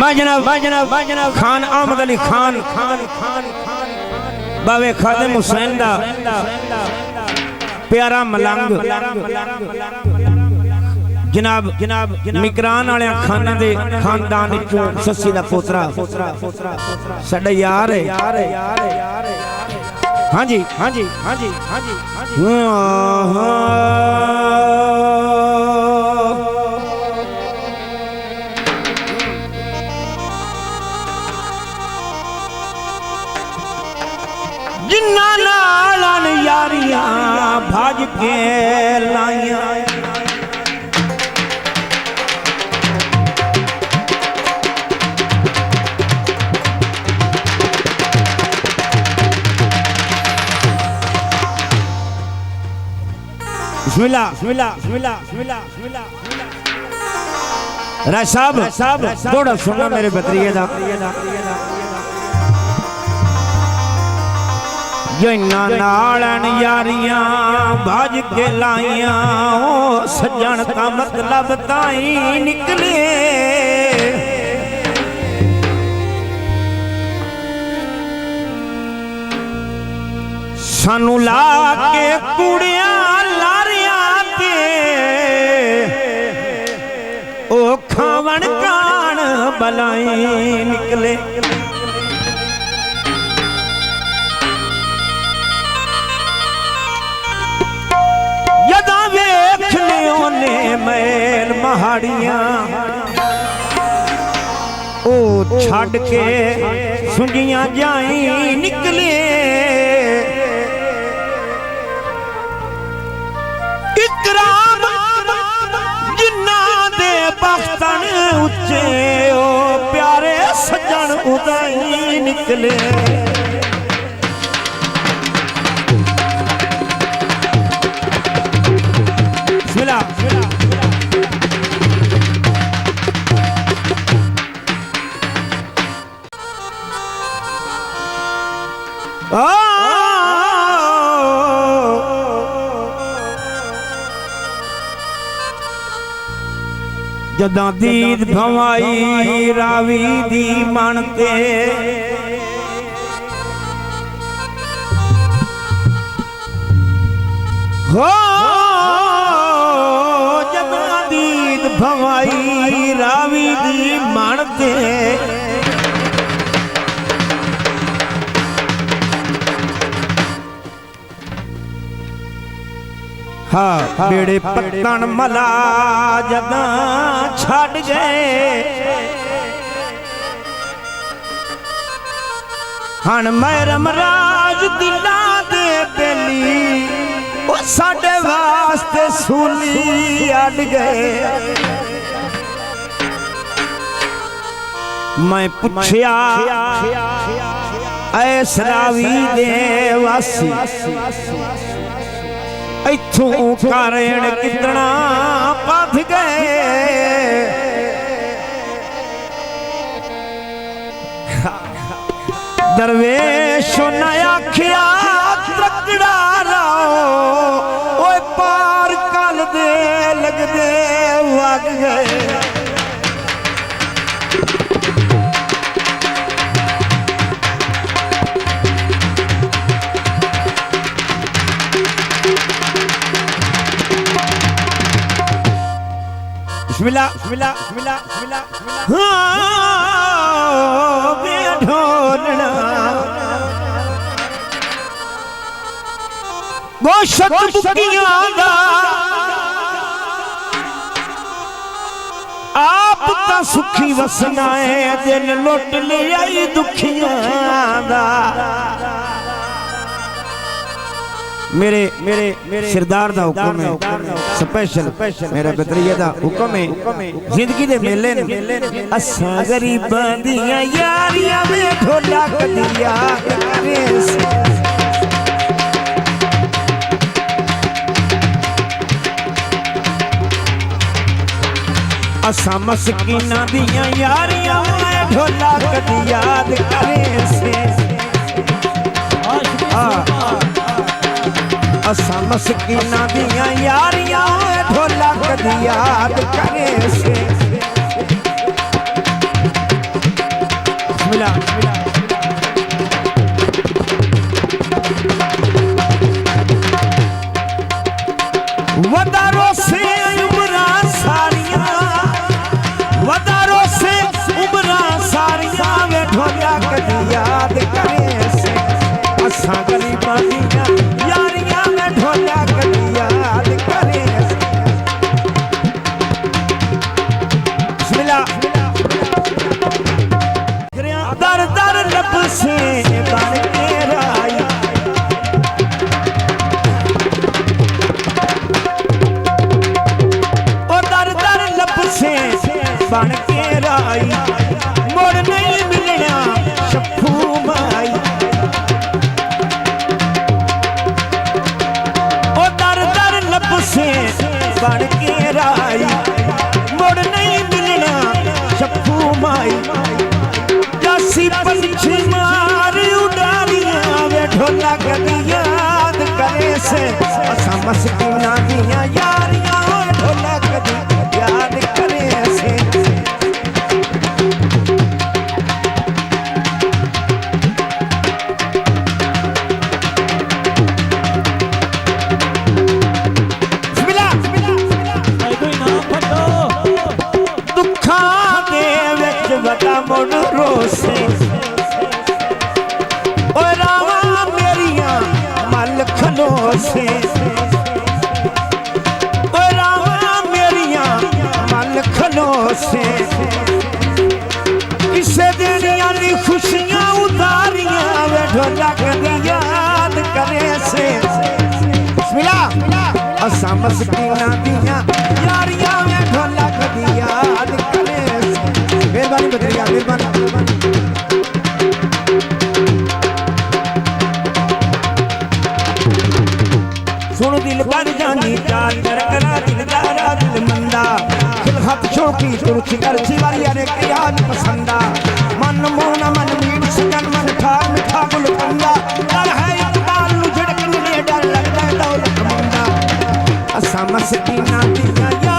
मैं जनाब खान अहमद अली खान बावे खादिम हुसैन दा प्यारा मलंग जनाब मिकरान वाले खाना दे खानदान चों सस्सी दा पोतरा साडा यार है। हाँ जी हाँ जी हाँ जी हाँ जी हाँ जी जिन्ना नालन यारियां भाज के लाइया राय साहब थोड़ा सुनो मेरे बतरिए दा जिन्ना नालन यारियां भाज के लाइया ओ सजन का मतलब ताई निकले सानू ला के कुड़िया ओ खावन कान बलाई निकले यदा वेखने ओने मैल महाड़ियां ओ छड़ के सुंजियां जाई निकले इकराम बख्तन उच्चे ओ प्यारे सजन उदाई निकले जदा दीद भवाई रावी दी मनते हो जदा दीद भवाई रावी दी मनते हाँ बेड़े पत्तन मला जदा छड़ गए हन मैरम राज दिला दे बेली ओ साडे वास्ते सूली अड़ गए मैं पुछया ऐस रावी दे वासी इथों कारण कितना पथ गए दरवेश न आखिया त्रकड़ा राओ ओए पार कल दे लगदे वग गए मिला मिला मिला मिला ढोलना वो शतबुकियां दा आप ता सुखी वसना है दिल लुट ले आई दुखियां दा मेरे मेरे मेरे सरदार दा हुक्म है स्पेशल मेरा बतरिया दा हुक्म है जिंदगी दे मेले ने असा गरीबां दियां यारियां में ढोला कदिया असा मस्कीना दियां यारियां में ढोला कदी याद करे से असा मस्कीना दियां यारियां ढोला कदी याद करे से बिस्मिल्लाह वदारों से उम्रा सारियां वदारों से उम्रा सारियां वे ढोलिया कदी याद करे से असा गरीबां दियां यारियां वे ढोलिया कदी याद करे से बिस्मिल्लाह दर दर लब से बन के राई से बन के राई मुड़ नहीं मिलना शफू माई ओ दर दर लब से बन के राई मुड़ नहीं मिलना शफू माई जासी पंछी मार उड़ारियां वे ढोला कदी याद करे से असा मस्किना दियां यारियां ढोला कदी याद करे से दुखा दे विच वदा मुड़ रोसे ओ रावा मेरियां मल खलोसे से किसे देनियां नी खुशियां उतारियां वे ढोला कदी याद करे से बिस्मिल्लाह असा मस्किना दियां यारियां वे ढोला कदी याद करे से मेहरबानी बदरिया मेहरबानी सुन दिल पर जानी चाल कर करा दिलदारा दिल मंदा खिलखत शौकी तुरची अर्ची वाली अरे कियान पसंदा मन मोना मन मीठ सकन मन ठाक मिठा गुलकंदा डर है इकबाल नु झड़कन ने डर लगता है दौलत मंदा असा मस्किना दिया